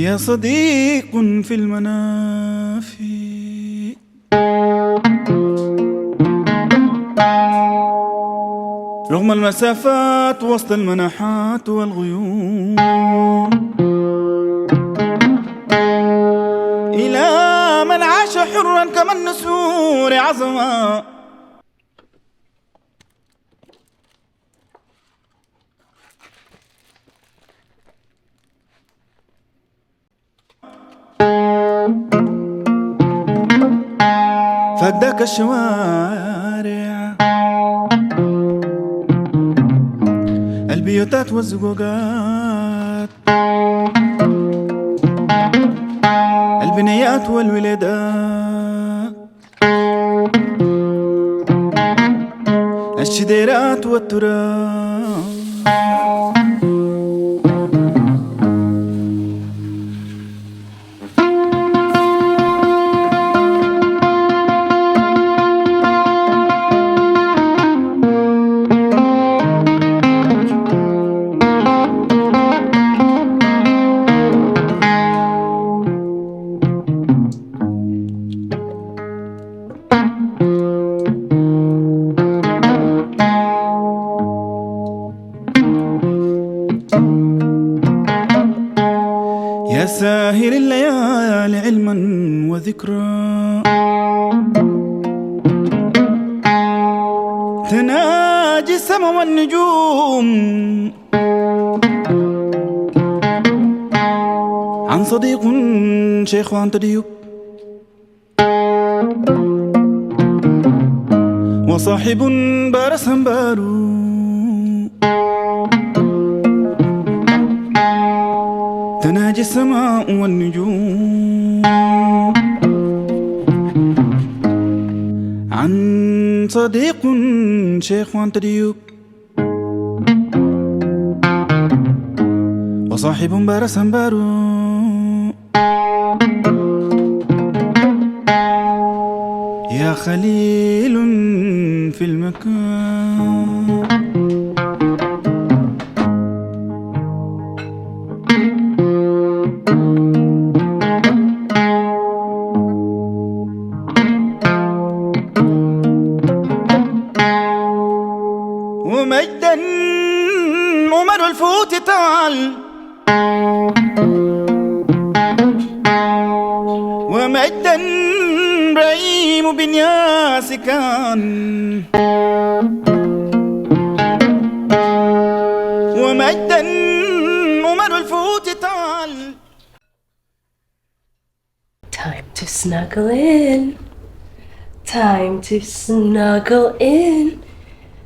يا صديق في المنافي رغم المسافات وسط المناحات والغيوم إلى من عاش حرا كما النسور عظما فداك الشوارع البيوتات والزقوقات البنيات والولادات الشديرات والتراب يا ساهر الليالي علما وذكرى تناجي السما والنجوم عن صديق شيخ عن تديب وصاحب بارس بارو تناجي السماء والنجوم عن صديق شيخ عن تديب وصاحب بارس بارو يا خليل في المكان ومجدا عمر الفوت تعال ومجدا ريم بن ياس كان ومجدا عمر الفوت تعال. Time to snuggle in. Time to snuggle in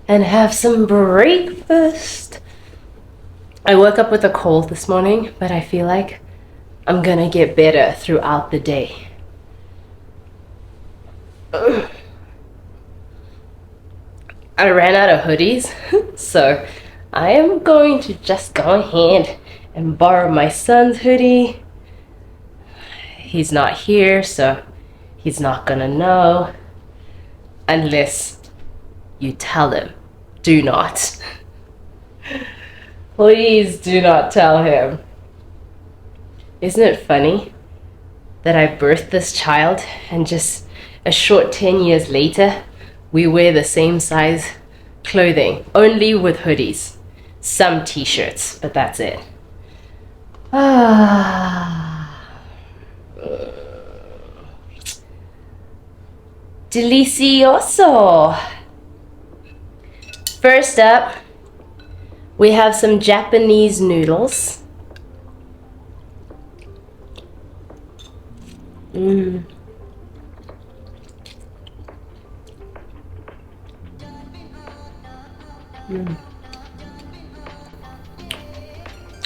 and have some breakfast. I woke up with a cold this morning, but I feel like I'm gonna get better throughout the day. I ran out of hoodies, so I am going to just go ahead and borrow my son's hoodie. He's not here, so he's not gonna know unless you tell him. Do not. Please do not tell him. Isn't it funny that I birthed this child and just a short 10 years later, we wear the same size clothing, only with hoodies, some t-shirts, but that's it. Delicioso. First up, we have some Japanese noodles.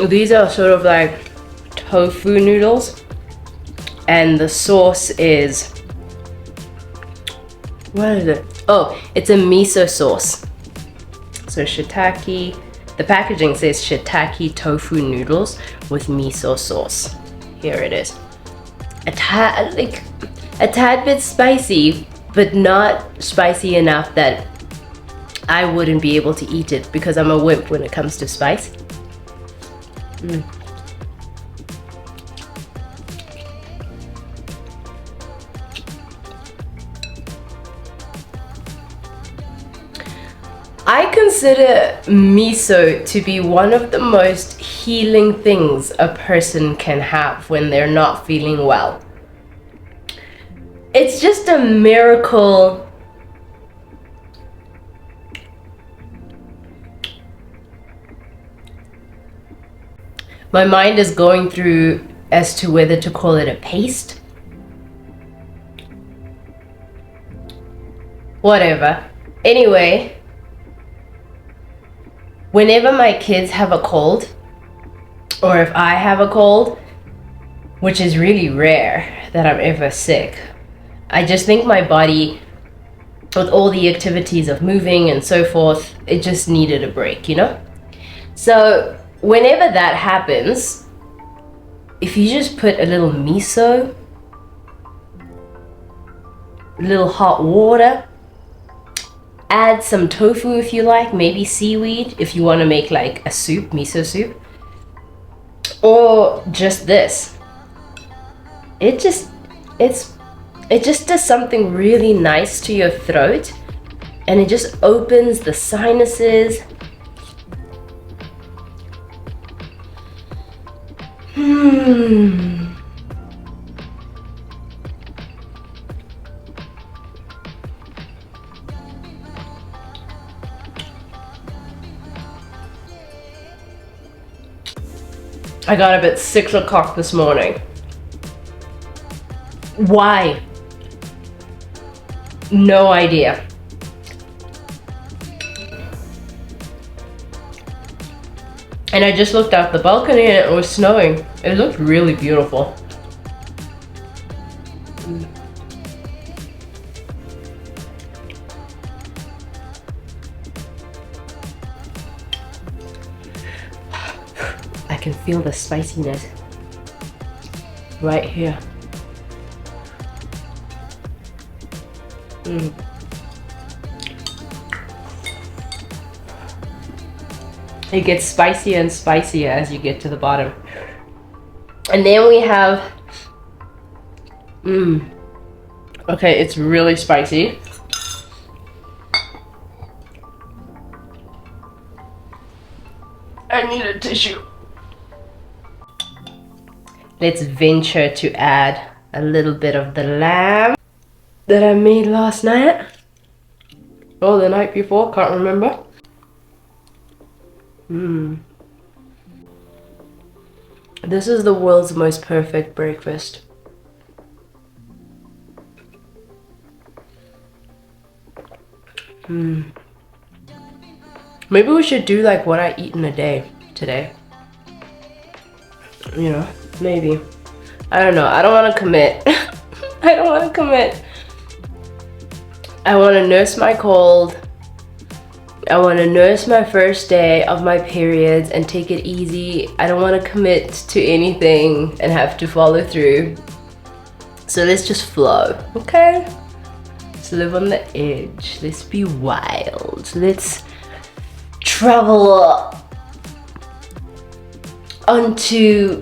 These are sort of like tofu noodles, and the sauce is, what is it? Oh, it's a miso sauce. So shiitake, the packaging says shiitake tofu noodles with miso sauce. Here it is. A tad bit spicy, but not spicy enough that I wouldn't be able to eat it because I'm a wimp when it comes to spice. consider miso to be one of the most healing things a person can have when they're not feeling well. It's just a miracle. My mind is going through as to whether to call it a paste. Whatever. Anyway, whenever my kids have a cold, or if I have a cold, which is really rare that I'm ever sick, I just think my body, with all the activities of moving and so forth, it just needed a break, you know? So whenever that happens, if you just put a little miso, a little hot water, add some tofu if you like, maybe seaweed if you want to make like a soup, miso soup, or just this. It just does something really nice to your throat, and it just opens the sinuses. I got up at 6 o'clock this morning. Why? No idea. And I just looked out the balcony and it was snowing. It looked really beautiful. I can feel the spiciness right here. It gets spicier and spicier as you get to the bottom. And then we have, okay, it's really spicy. I need a tissue. Let's venture to add a little bit of the lamb that I made last night. Or the night before, can't remember. This is the world's most perfect breakfast. Maybe we should do like what I eat in a day today. You know, maybe. I don't know. I don't want to commit. I don't want to commit. I want to nurse my cold. I want to nurse my first day of my periods and take it easy. I don't want to commit to anything and have to follow through. So let's just flow, okay? Let's live on the edge. Let's be wild. Let's travel onto...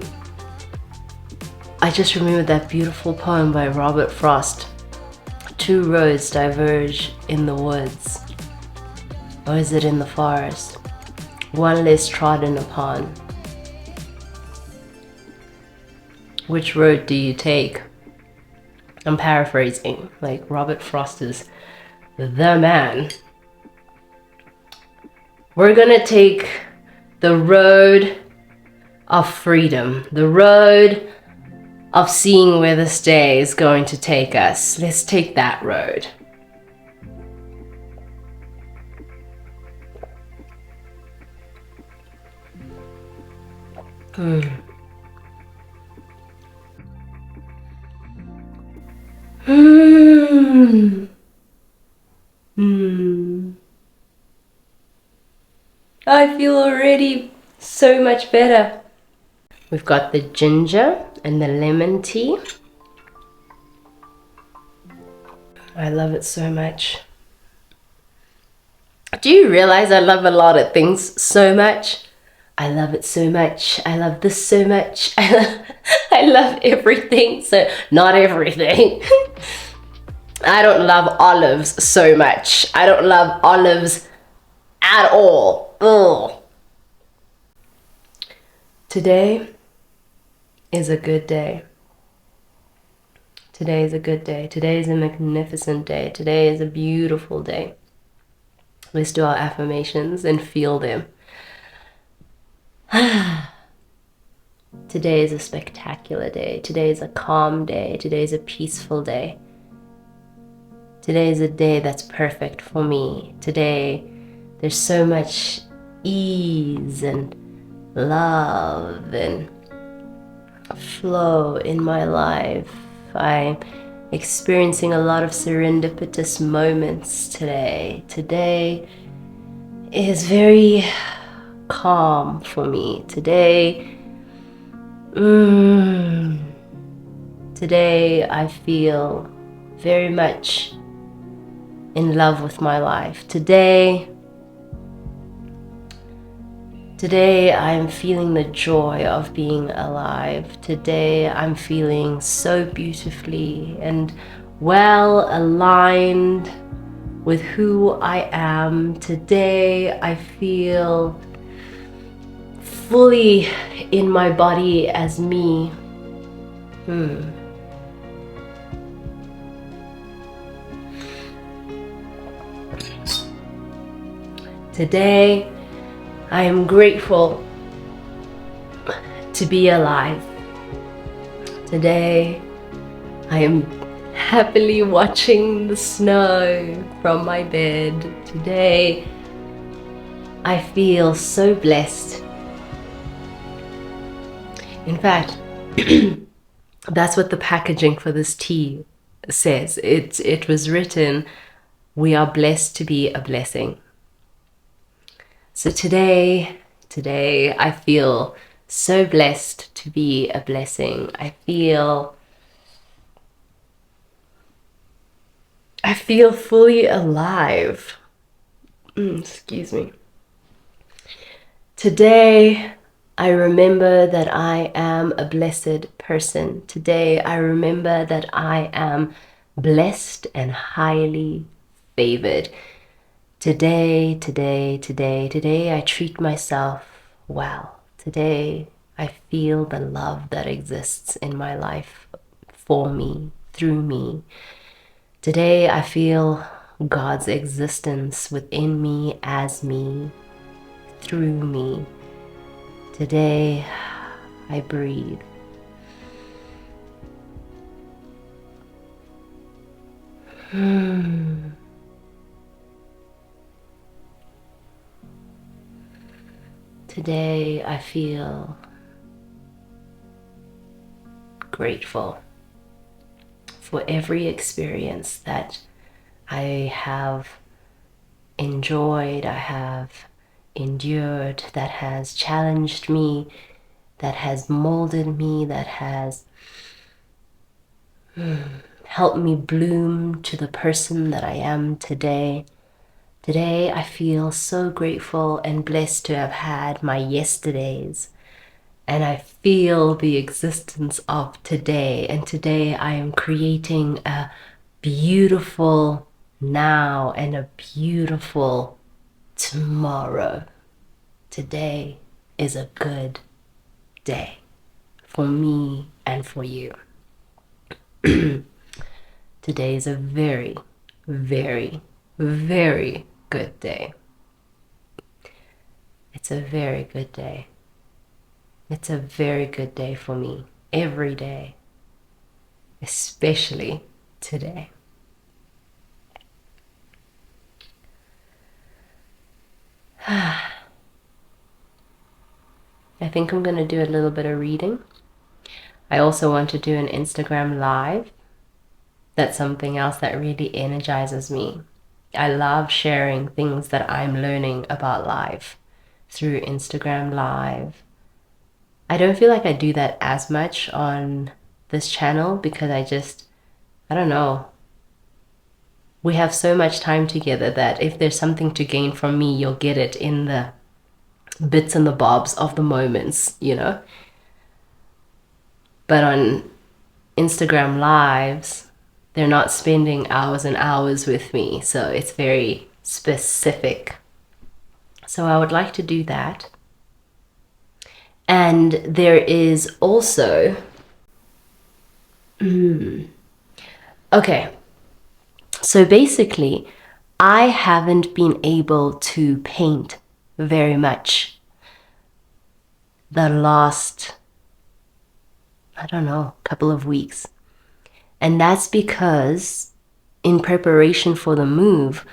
I just remembered that beautiful poem by Robert Frost. Two roads diverge in the woods. Or is it in the forest? One less trodden upon. Which road do you take? I'm paraphrasing, like Robert Frost is the man. We're gonna take the road of freedom, the road of seeing where this day is going to take us. Let's take that road. I feel already so much better. We've got the ginger and the lemon tea. I love it so much. Do you realize I love a lot of things so much? I love it so much. I love this so much. I love everything. So not everything. I don't love olives so much. I don't love olives at all. Ugh. Today is a good day. Today is a good day. Today is a magnificent day. Today is a beautiful day. Let's do our affirmations and feel them. Today is a spectacular day. Today is a calm day. Today is a peaceful day. Today is a day that's perfect for me. Today, there's so much ease and love and flow in my life. I'm experiencing a lot of serendipitous moments today. Today is very calm for me. Today, today I feel very much in love with my life. Today I'm feeling the joy of being alive. Today I'm feeling so beautifully and well aligned with who I am. Today I feel fully in my body as me. Today, I am grateful to be alive. Today, I am happily watching the snow from my bed. Today, I feel so blessed. In fact, that's what the packaging for this tea says. It was written, "We are blessed to be a blessing." So today I feel so blessed to be a blessing. I feel fully alive. Excuse me. Today, I remember that I am a blessed person. Today, I remember that I am blessed and highly favored. Today, I treat myself well. Today, I feel the love that exists in my life for me, through me. Today, I feel God's existence within me, as me, through me. Today, I breathe. Today, I feel grateful for every experience that I have enjoyed, I have endured, that has challenged me, that has molded me, that has helped me bloom to the person that I am today. Today, I feel so grateful and blessed to have had my yesterdays. And I feel the existence of today. And today I am creating a beautiful now and a beautiful tomorrow. Today is a good day for me and for you. Today is a very, very, very good day. It's a very good day. It's a very good day for me every day, especially today. I think I'm going to do a little bit of reading. I also want to do an Instagram live. That's something else that really energizes me. I love sharing things that I'm learning about life through Instagram live. I don't feel like I do that as much on this channel because I don't know. We have so much time together that if there's something to gain from me, you'll get it in the bits and the bobs of the moments, you know? But on Instagram lives, they're not spending hours and hours with me, so it's very specific. So I would like to do that. And there is also, okay, so basically, I haven't been able to paint very much the last, I don't know, couple of weeks. And that's because in preparation for the move,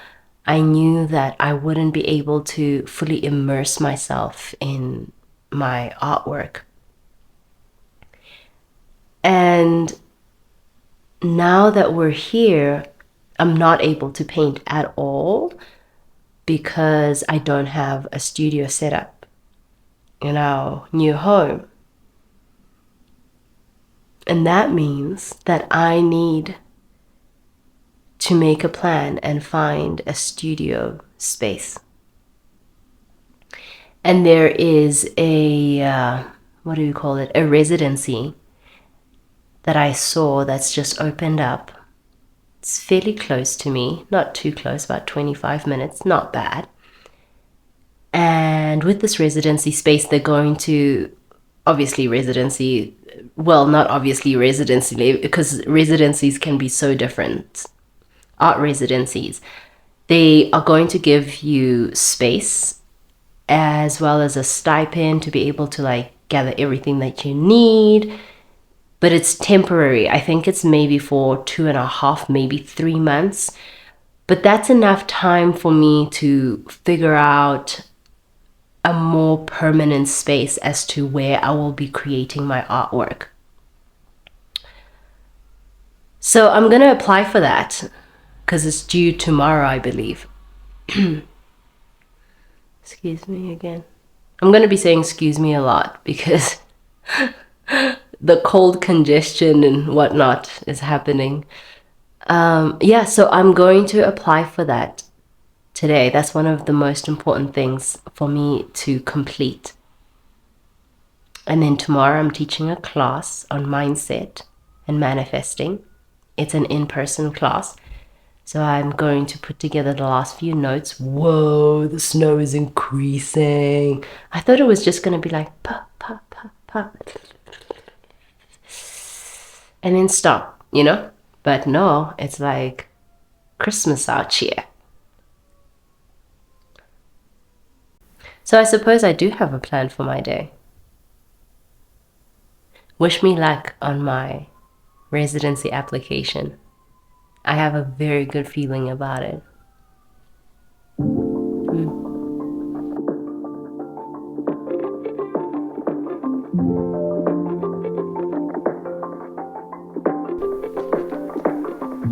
I knew that I wouldn't be able to fully immerse myself in my artwork. And now that we're here, I'm not able to paint at all because I don't have a studio set up in our new home. And that means that I need to make a plan and find a studio space. And there is a, what do you call it? A residency that I saw that's just opened up. It's fairly close to me, not too close, about 25 minutes, not bad. And with this residency space, they're going to, obviously residency, well, not obviously residency, because residencies can be so different. Art residencies, they are going to give you space as well as a stipend to be able to like gather everything that you need. But it's temporary. I think it's maybe for 2.5, maybe 3 months. But that's enough time for me to figure out a more permanent space as to where I will be creating my artwork. So I'm going to apply for that because it's due tomorrow, I believe. Excuse me again. I'm going to be saying excuse me a lot because the cold congestion and whatnot is happening. Yeah, so I'm going to apply for that today. That's one of the most important things for me to complete. And then tomorrow I'm teaching a class on mindset and manifesting. It's an in-person class. So I'm going to put together the last few notes. Whoa, the snow is increasing. I thought it was just going to be like pop, pop, pop, pop. And then stop, you know? But no, it's like Christmas out here. So I suppose I do have a plan for my day. Wish me luck on my residency application. I have a very good feeling about it.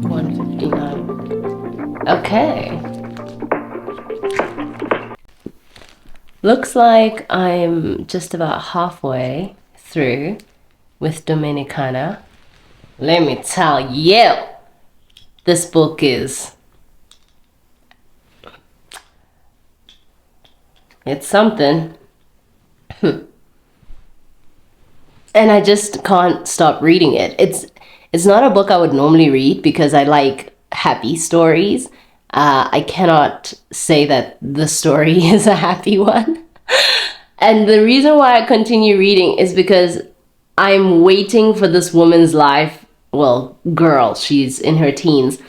1:59. Okay. Looks like I'm just about halfway through with Dominicana. Let me tell you, this book is, it's something. And I just can't stop reading it. It's not a book I would normally read because I like happy stories. I cannot say that the story is a happy one. And the reason why I continue reading is because I'm waiting for this woman's life. Well, girl, she's in her teens.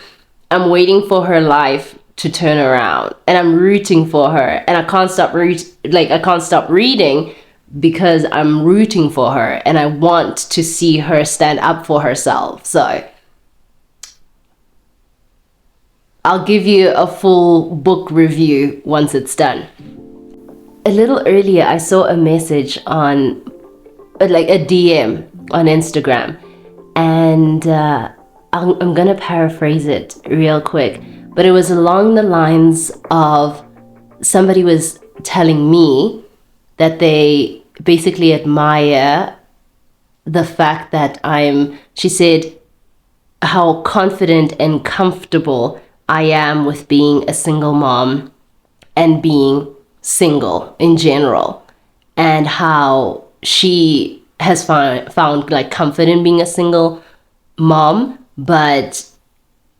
I'm waiting for her life to turn around, and I'm rooting for her, and I can't stop reading because I'm rooting for her, and I want to see her stand up for herself. So I'll give you a full book review once it's done. A little earlier, I saw a message on, like a DM on Instagram, and I'm gonna paraphrase it real quick, but it was along the lines of somebody was telling me that they basically admire the fact that she said, how confident and comfortable I am with being a single mom and being single in general, and how she has found like comfort in being a single mom, but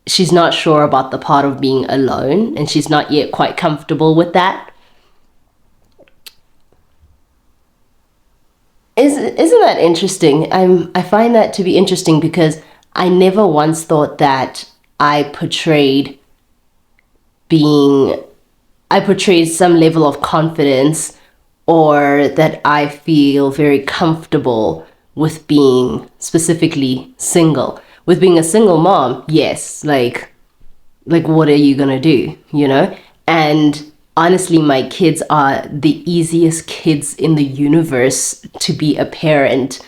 she's not sure about the part of being alone, and she's not yet quite comfortable with that. Isn't that interesting? I find that to be interesting because I never once thought that being I portrayed some level of confidence, or that I feel very comfortable with being specifically single. With being a single mom, yes, like what are you gonna do, you know? And honestly, my kids are the easiest kids in the universe to be a parent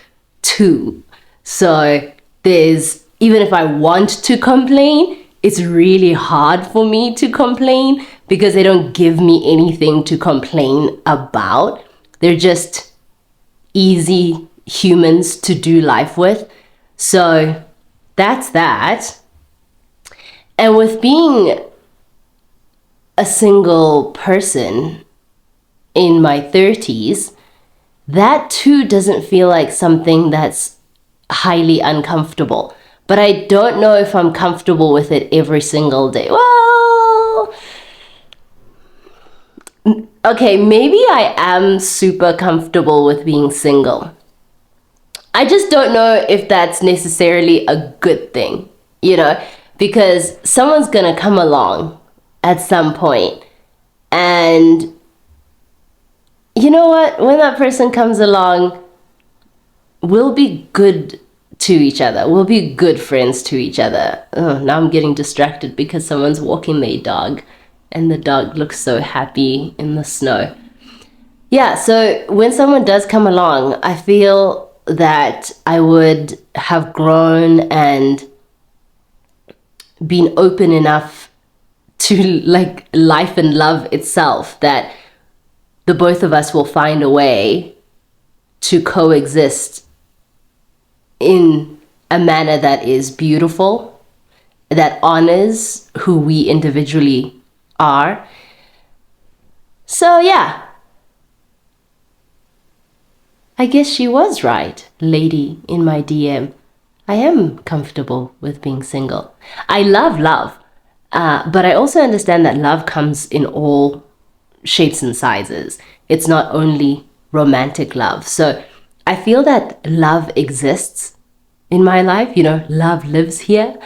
to. So even if I want to complain, it's really hard for me to complain because they don't give me anything to complain about. They're just easy humans to do life with. So that's that. And with being a single person in my 30s, that too doesn't feel like something that's highly uncomfortable. But I don't know if I'm comfortable with it every single day. Well, okay, maybe I am super comfortable with being single. I just don't know if that's necessarily a good thing, you know, because someone's gonna come along at some point, and you know what? When that person comes along, we'll be good to each other. We'll be good friends to each other. Oh, now I'm getting distracted because someone's walking their dog and the dog looks so happy in the snow. Yeah, so when someone does come along, I feel that I would have grown and been open enough to like life and love itself, that the both of us will find a way to coexist in a manner that is beautiful, that honors who we individually are. So yeah, I guess she was right, lady in my DM. I am comfortable with being single. I love love, but I also understand that love comes in all shapes and sizes. It's not only romantic love. So I feel that love exists in my life. You know, love lives here.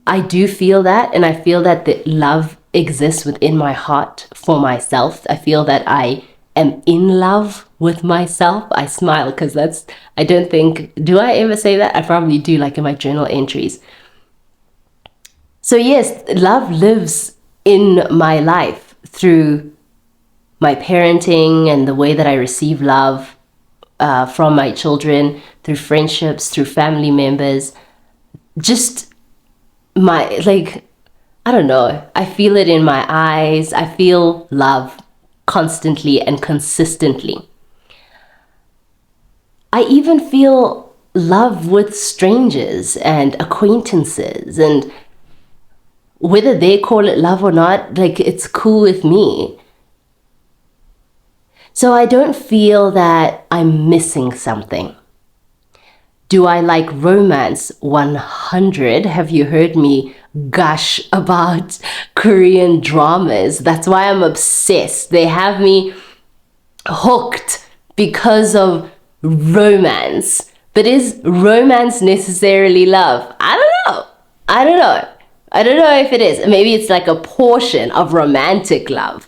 I do feel that, and I feel that the love exists within my heart for myself. I feel that I am in love with myself. I smile because I don't think, do I ever say that? I probably do, like in my journal entries. So yes, love lives in my life through my parenting and the way that I receive love from my children, through friendships, through family members. Just I don't know, I feel it in my eyes. I feel love constantly and consistently. I even feel love with strangers and acquaintances, and whether they call it love or not, like, it's cool with me. So I don't feel that I'm missing something. Do I like romance? 100. Have you heard me gush about Korean dramas? That's why I'm obsessed. They have me hooked because of romance. But is romance necessarily love? I don't know. I don't know if it is. Maybe it's like a portion of romantic love.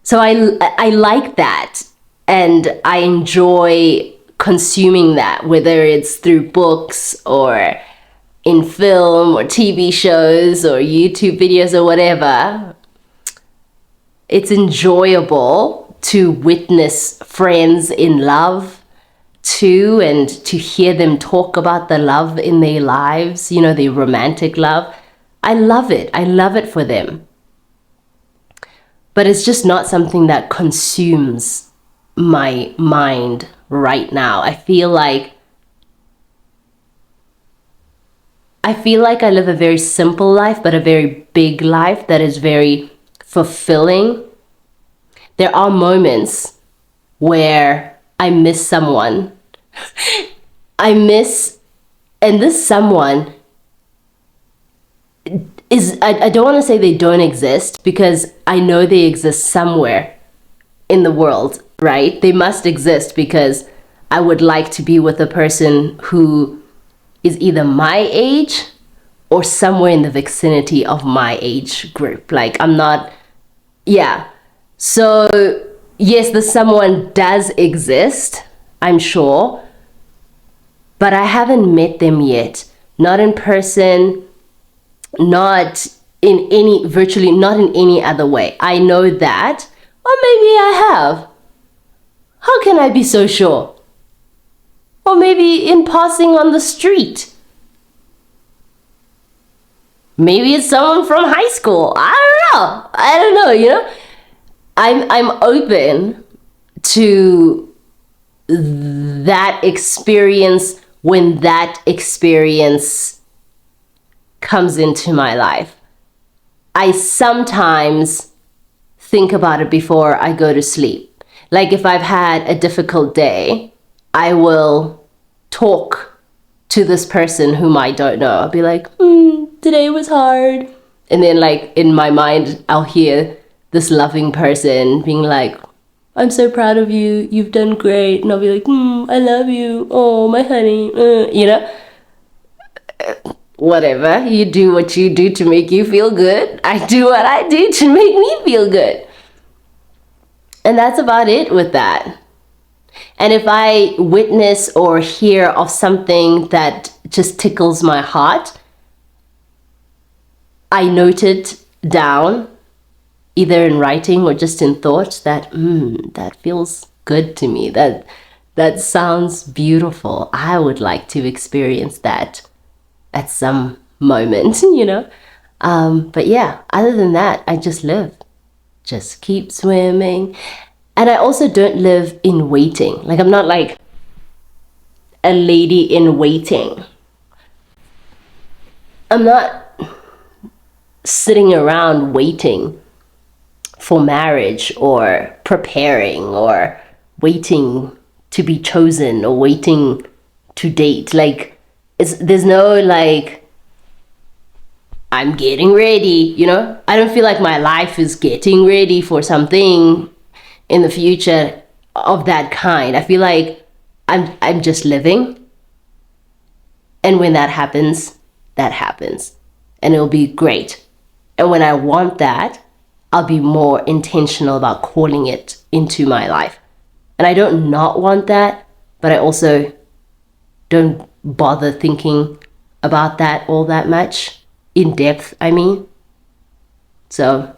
So I like that, and I enjoy consuming that, whether it's through books or in film or TV shows or YouTube videos or whatever. It's enjoyable to witness friends in love too, and to hear them talk about the love in their lives, you know, the romantic love. I love it. I love it for them. But it's just not something that consumes my mind right now. I feel like I live a very simple life, but a very big life that is very fulfilling. There are moments where I miss someone. And this someone I don't want to say they don't exist, because I know they exist somewhere in the world, right? They must exist because I would like to be with a person who is either my age or somewhere in the vicinity of my age group. Like, I'm not, yeah. So, yes, the someone does exist, I'm sure, but I haven't met them yet. Not in person, not in any, virtually not in any other way. I know that, or maybe I have. How can I be so sure? Or maybe in passing on the street. Maybe it's someone from high school. I don't know, you know? I'm open to that experience when that experience comes into my life. I sometimes think about it before I go to sleep. Like if I've had a difficult day, I will talk to this person whom I don't know. I'll be like, today was hard. And then like in my mind, I'll hear this loving person being like, I'm so proud of you. You've done great. And I'll be like, I love you. Oh, my honey. You know, whatever. You do what you do to make you feel good. I do what I do to make me feel good. And that's about it with that. And if I witness or hear of something that just tickles my heart, I note it down, either in writing or just in thought, that that feels good to me. That sounds beautiful. I would like to experience that at some moment, you know. But yeah, other than that, I just live. Just keep swimming. And I also don't live in waiting. Like, I'm not like a lady in waiting. I'm not sitting around waiting for marriage or preparing or waiting to be chosen or waiting to date. Like, there's no like, I'm getting ready, you know? I don't feel like my life is getting ready for something in the future of that kind. I feel like I'm just living. And when that happens, that happens. And it'll be great. And when I want that, I'll be more intentional about calling it into my life. And I don't not want that, but I also don't bother thinking about that all that much. In depth, I mean. So,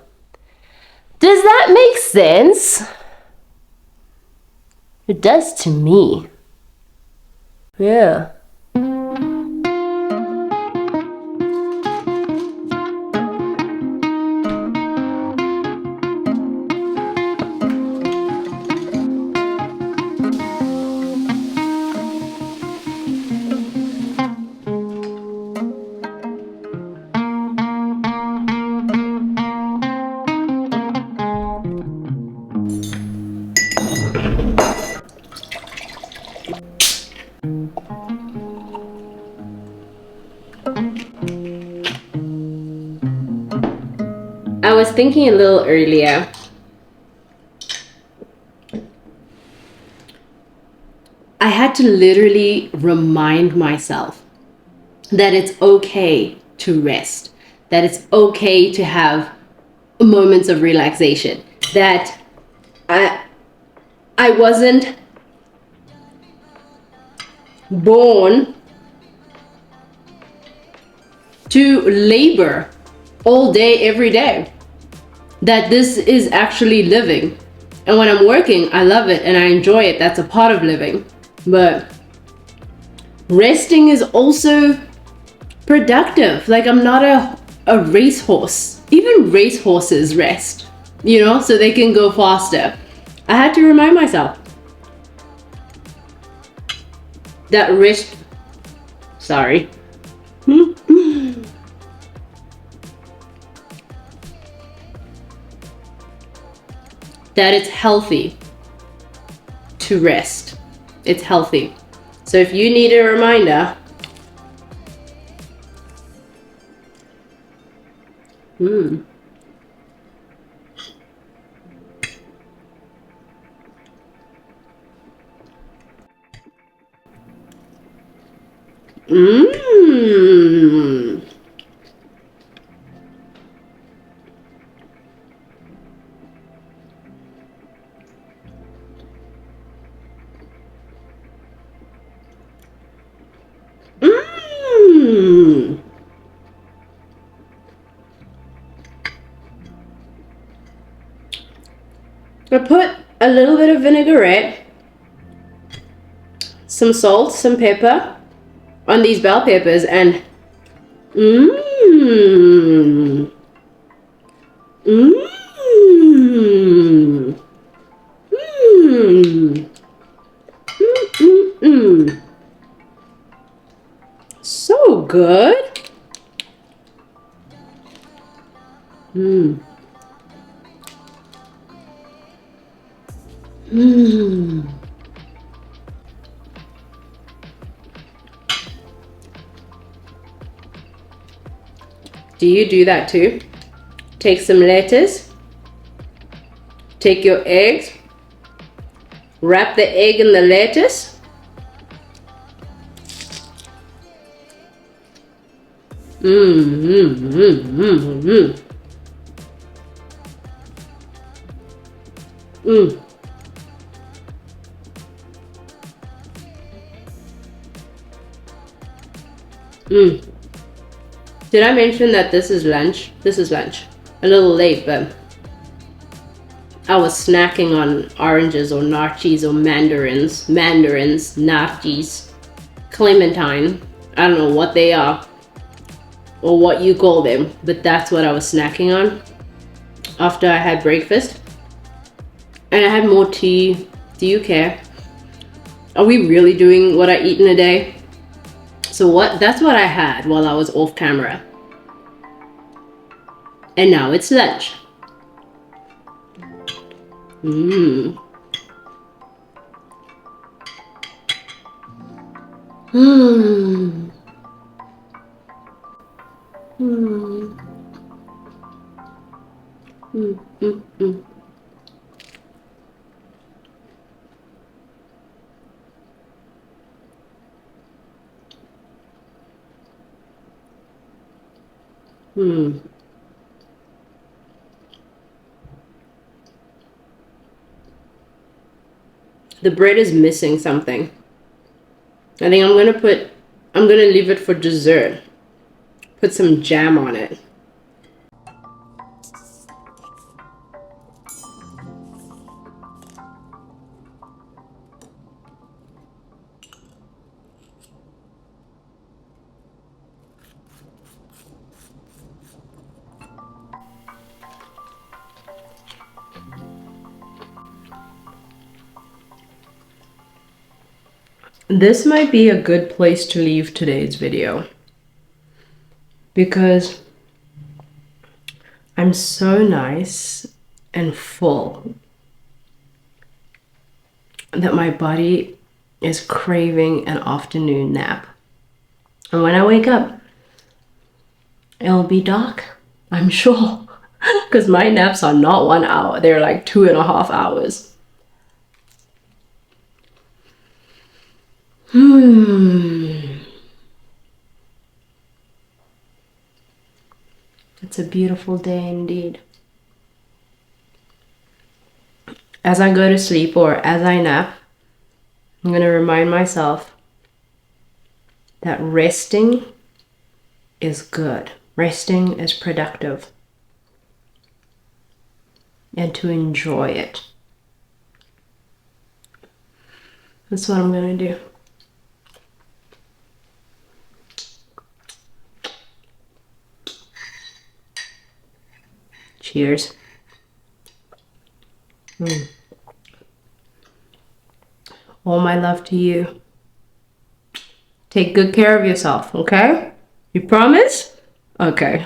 does that make sense? It does to me. Yeah. I was thinking a little earlier. I had to literally remind myself that it's okay to rest, that it's okay to have moments of relaxation, that I wasn't born to labor all day, every day, that this is actually living. And when I'm working, I love it and I enjoy it. That's a part of living. But resting is also productive. Like, I'm not a racehorse. Even racehorses rest, you know, so they can go faster. I had to remind myself that rest, sorry. That it's healthy to rest. It's healthy. So if you need a reminder, Mmm. Mmm. I put a little bit of vinaigrette, some salt, some pepper on these bell peppers, and mmm. Mmm. Mmm. Mmm. So good. Mmm. Mmm. Do you do that too? Take some lettuce, take your eggs, wrap the egg in the lettuce. Mmm. Did I mention that this is lunch? This is lunch. A little late, but I was snacking on oranges or nachos or mandarins, nachos, clementine. I don't know what they are or what you call them, but that's what I was snacking on after I had breakfast. And I had more tea. Do you care? Are we really doing what I eat in a day? So that's what I had while I was off camera. And now it's lunch. Mmm. Mmm. Mmm. Mmm. Mmm. Mmm. The bread is missing something. I think I'm gonna leave it for dessert. Put some jam on it. This might be a good place to leave today's video because I'm so nice and full that my body is craving an afternoon nap. And when I wake up, it'll be dark, I'm sure, because my naps are not 1 hour, they're like 2.5 hours. It's a beautiful day indeed. As I go to sleep or as I nap, I'm going to remind myself that resting is good. Resting is productive. And to enjoy it. That's what I'm going to do. Cheers. All my love to you. Take good care of yourself, okay? You promise? Okay.